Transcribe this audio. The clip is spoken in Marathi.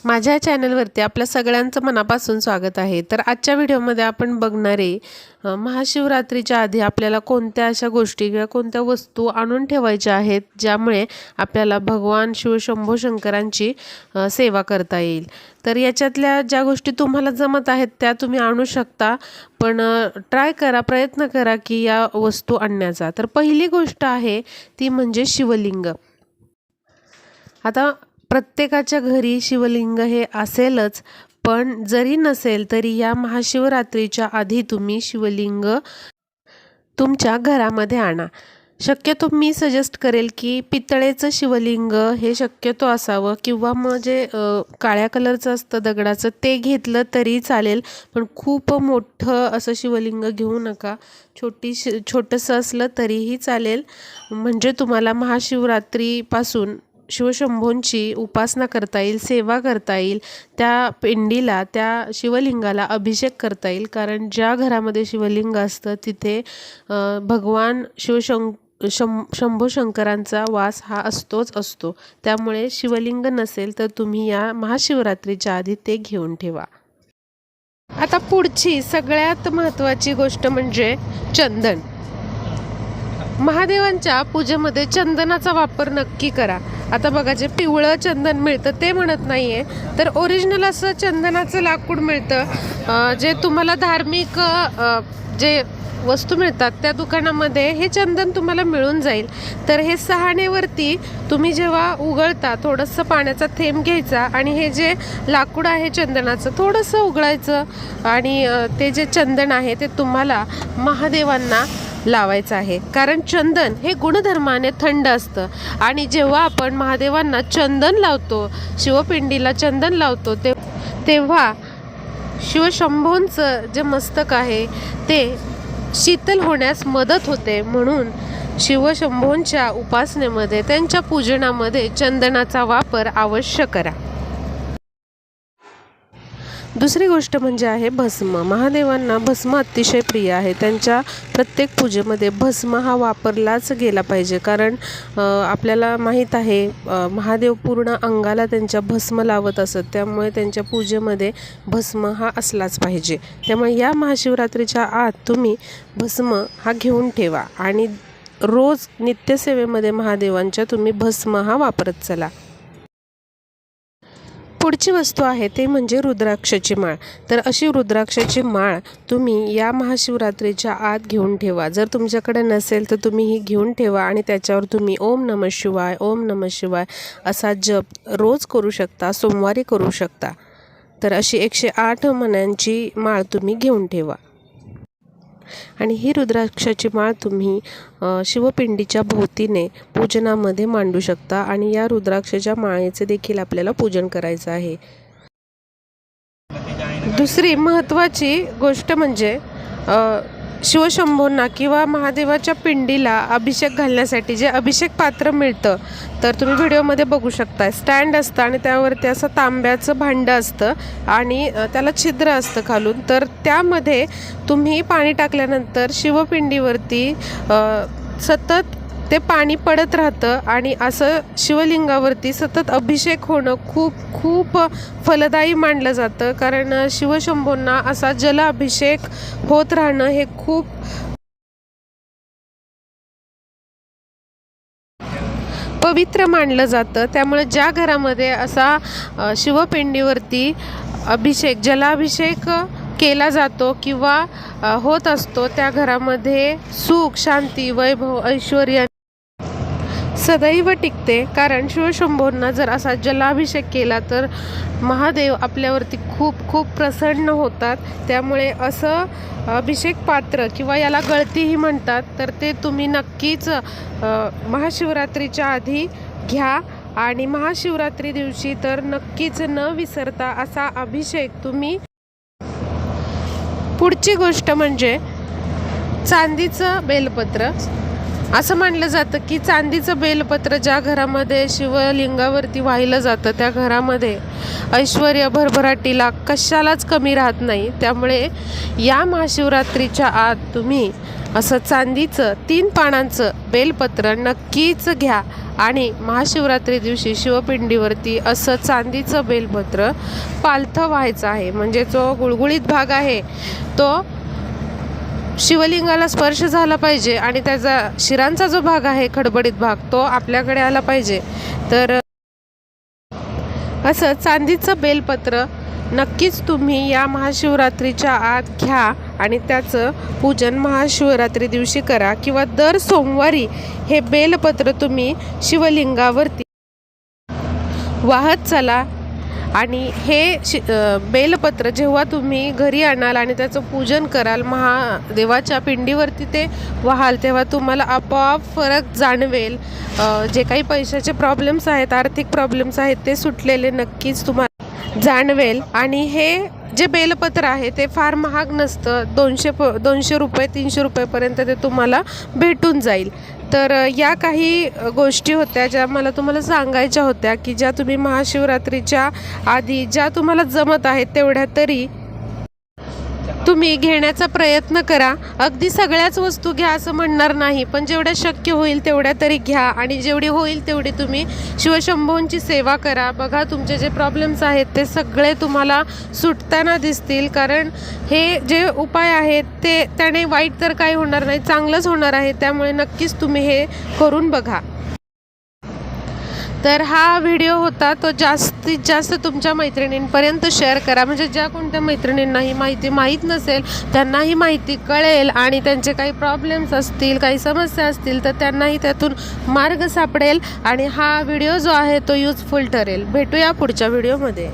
माझ्या चॅनलवरती आपल्या सगळ्यांचं मनापासून स्वागत आहे। तर आजच्या व्हिडिओमध्ये आपण बघणारे महाशिवरात्रीच्या आधी आपल्याला कोणत्या अशा गोष्टी किंवा कोणत्या वस्तू आणून ठेवायच्या आहेत ज्यामुळे आपल्याला भगवान शिव शंभो शंकरांची सेवा करता येईल। तर याच्यातल्या ज्या गोष्टी तुम्हाला जमत आहेत त्या तुम्ही आणू शकता, पण ट्राय करा, प्रयत्न करा की या वस्तू आणण्याचा। तर पहिली गोष्ट आहे ती म्हणजे शिवलिंग। आता प्रत्येकाच्या घरी शिवलिंग हे असेलच, पण जरी नसेल तरी या महाशिवरात्रीच्या आधी तुम्ही शिवलिंग तुमच्या घरामध्ये आणा। शक्यतो मी सजेस्ट करेल की पितळेचं शिवलिंग हे शक्यतो असावं, किंवा मग जे काळ्या कलरचं असतं दगडाचं ते घेतलं तरी चालेल, पण खूप मोठं असं शिवलिंग घेऊ नका। छोटंसं असलं तरीही चालेल, म्हणजे तुम्हाला महाशिवरात्रीपासून शिवशंभोंची उपासना करता येईल, सेवा करता येईल, त्या पिंडीला, त्या शिवलिंगाला अभिषेक करता येईल। कारण ज्या घरामध्ये शिवलिंग असतं तिथे भगवान शंभो शंकरांचा वास हा असतोच असतो। त्यामुळे शिवलिंग नसेल तर तुम्ही या महाशिवरात्रीच्या आधी ते घेऊन ठेवा। आता पुढची सगळ्यात महत्त्वाची गोष्ट म्हणजे चंदन। महादेवांच्या पूजेमध्ये चंदनाचा वापर नक्की करा। आता बघा, जे पिवळं चंदन मिळतं ते म्हणत नाहीये, तर ओरिजिनल असं चंदनाचं लाकूड मिळतं, जे तुम्हाला धार्मिक जे वस्तू मिळतात त्या दुकानामध्ये हे चंदन तुम्हाला मिळून जाईल। तर हे सहाणेवरती तुम्ही जेव्हा उघळता थोडंसं पाण्याचा थेंब घ्यायचा आणि हे जे लाकूड आहे चंदनाचं थोडंसं उघळायचं, आणि ते जे चंदन आहे ते तुम्हाला महादेवांना लावायचं आहे। कारण चंदन हे गुणधर्माने थंड असतं, आणि जेव्हा आपण महादेवांना चंदन लावतो, शिवपिंडीला चंदन लावतो, तेव्हा शिवशंभोंचं जे मस्तक आहे ते शीतल होण्यास मदत होते। म्हणून शिवशंभोंच्या उपासनेमध्ये, त्यांच्या पूजनामध्ये चंदनाचा वापर अवश्य करा। दुसरी गोष्ट म्हणजे आहे भस्म। महादेवांना भस्म अतिशय प्रिय आहे। त्यांच्या प्रत्येक पूजेमध्ये भस्म हा वापरलाच गेला पाहिजे, कारण आपल्याला माहीत आहे महादेव पूर्ण अंगाला त्यांच्या भस्म लावत असत, त्यामुळे त्यांच्या पूजेमध्ये भस्म हा असलाच पाहिजे। त्यामुळे या महाशिवरात्रीच्या आत तुम्ही भस्म हा घेऊन ठेवा, आणि रोज नित्यसेवेमध्ये महादेवांच्या तुम्ही भस्म हा वापरत चला। पुढची वस्तू आहे ते म्हणजे रुद्राक्षाची माळ। तर अशी रुद्राक्षाची माळ तुम्ही या महाशिवरात्रीच्या आत घेऊन ठेवा। जर तुमच्याकडे नसेल तर तुम्ही ही घेऊन ठेवा, आणि त्याच्यावर तुम्ही ओम नमः शिवाय, ओम नमः शिवाय असा जप रोज करू शकता, सोमवारी करू शकता। तर अशी 108 मण्यांची माळ तुम्ही घेऊन ठेवा, आणि ही रुद्राक्षाची माळ तुम्ही शिवपिंडीच्या भोवतीने पूजनामध्ये मांडू शकता, आणि या रुद्राक्षाच्या माळेचे देखील आपल्याला पूजन करायचं आहे। दुसरी महत्त्वाची गोष्ट म्हणजे शिवशंभोंना किंवा महादेवाच्या पिंडीला अभिषेक घालण्यासाठी जे अभिषेक पात्र मिळतं, तर तुम्ही व्हिडिओमध्ये बघू शकता, स्टँड असतं आणि त्यावरती असं तांब्याचं भांडं असतं, आणि त्याला छिद्र असतं खालून। तर त्यामध्ये तुम्ही पाणी टाकल्यानंतर शिवपिंडीवरती सतत ते पाणी पडत राहतं, आणि असं शिवलिंगावरती सतत अभिषेक होणं खूप खूप फलदायी मानलं जातं। कारण शिवशंभोंना असा जल अभिषेक होत राहणं हे खूप पवित्र मानलं जातं। त्यामुळे ज्या घरामध्ये असा शिवपिंडीवरती जलाभिषेक केला जातो किंवा होत असतो, त्या घरामध्ये सुख, शांती, वैभव, ऐश्वर्य सदैव टिकते। कारण शिवशंभोंना जर असा जलाभिषेक केला तर महादेव आपल्यावरती खूप खूप प्रसन्न होतात। त्यामुळे असं अभिषेक पात्र, किंवा याला गळतीही म्हणतात, तर ते तुम्ही नक्कीच महाशिवरात्रीच्या आधी घ्या, आणि महाशिवरात्री दिवशी तर नक्कीच न विसरता असा अभिषेक तुम्ही। पुढची गोष्ट म्हणजे चांदीचं बेलपत्र। असं मानलं जातं की चांदीचं बेलपत्र ज्या घरामध्ये शिवलिंगावरती वाहिलं जातं त्या घरामध्ये ऐश्वर्य, भरभराटीला कशालाच कमी राहत नाही। त्यामुळे या महाशिवरात्रीच्या आत तुम्ही असं चांदीचं 3 पानांचं बेलपत्र नक्कीच घ्या, आणि महाशिवरात्री दिवशी शिवपिंडीवरती असं चांदीचं बेलपत्र पालथं व्हायचं आहे. म्हणजे जो गुळगुळीत भाग आहे तो शिवलिंगाला स्पर्श झाला पाहिजे आणि त्याचा शिरांचा जो भाग आहे, खडबडीत भाग, तो आपल्याकडे आला पाहिजे. तर असं चांदीचं बेलपत्र नक्कीच तुम्ही या महाशिवरात्रीच्या आत घ्या आणि त्याचं पूजन महाशिवरात्री दिवशी करा, किंवा दर सोमवारी हे बेलपत्र तुम्ही शिवलिंगावरती वाहत चला. आणि हे बेलपत्र जेव्हा तुम्ही घरी आणाल आणि त्याचं पूजन कराल, महादेवाच्या पिंडीवरती ते वाहाल, तेव्हा तुम्हाला आपोआप फरक जाणवेल. जे काही पैशाचे प्रॉब्लेम्स आहेत, आर्थिक प्रॉब्लेम्स आहेत, ते सुटलेले नक्कीच तुम्हाला जाणवेल. आणि हे जे बेलपत्र आहे ते फार महाग नसतं. 200 रुपये 300 रुपयेपर्यंत ते तुम्हाला भेटून जाईल. तर या काही गोष्टी होत्या ज्या मला तुम्हाला सांगायच्या होत्या, की ज्या तुम्ही महाशिवरात्रीच्या आधी ज्या तुम्हाला जमत आहेत तेवढ्या तरी तुम्ही घेण्याचा प्रयत्न करा. अगदी सगळ्याच वस्तू घ्या असं म्हणणार नाही, पण जेवढ्या शक्य होईल तेवढ्या तरी घ्या आणि जेवढी होईल तेवढी तुम्ही शिवशंभूंची सेवा करा. बघा, तुमचे जे प्रॉब्लेम्स आहेत ते सगळे तुम्हाला सुटताना दिसतील. कारण हे जे उपाय आहेत त्याने वाईट तर काही होणार नाही, चांगलंच होणार आहे. त्यामुळे नक्कीच तुम्ही हे करून बघा. तर हा व्हिडिओ होता तो जास्तीत जास्त तुमच्या मैत्रिणींपर्यंत शेअर करा. म्हणजे ज्या कोणत्या मैत्रिणींना ही माहिती माहीत नसेल त्यांनाही माहिती कळेल आणि त्यांचे काही प्रॉब्लेम्स असतील, काही समस्या असतील तर त्यांनाही त्यातून मार्ग सापडेल आणि हा व्हिडिओ जो आहे तो यूजफुल ठरेल. भेटूया पुढच्या व्हिडिओमध्ये.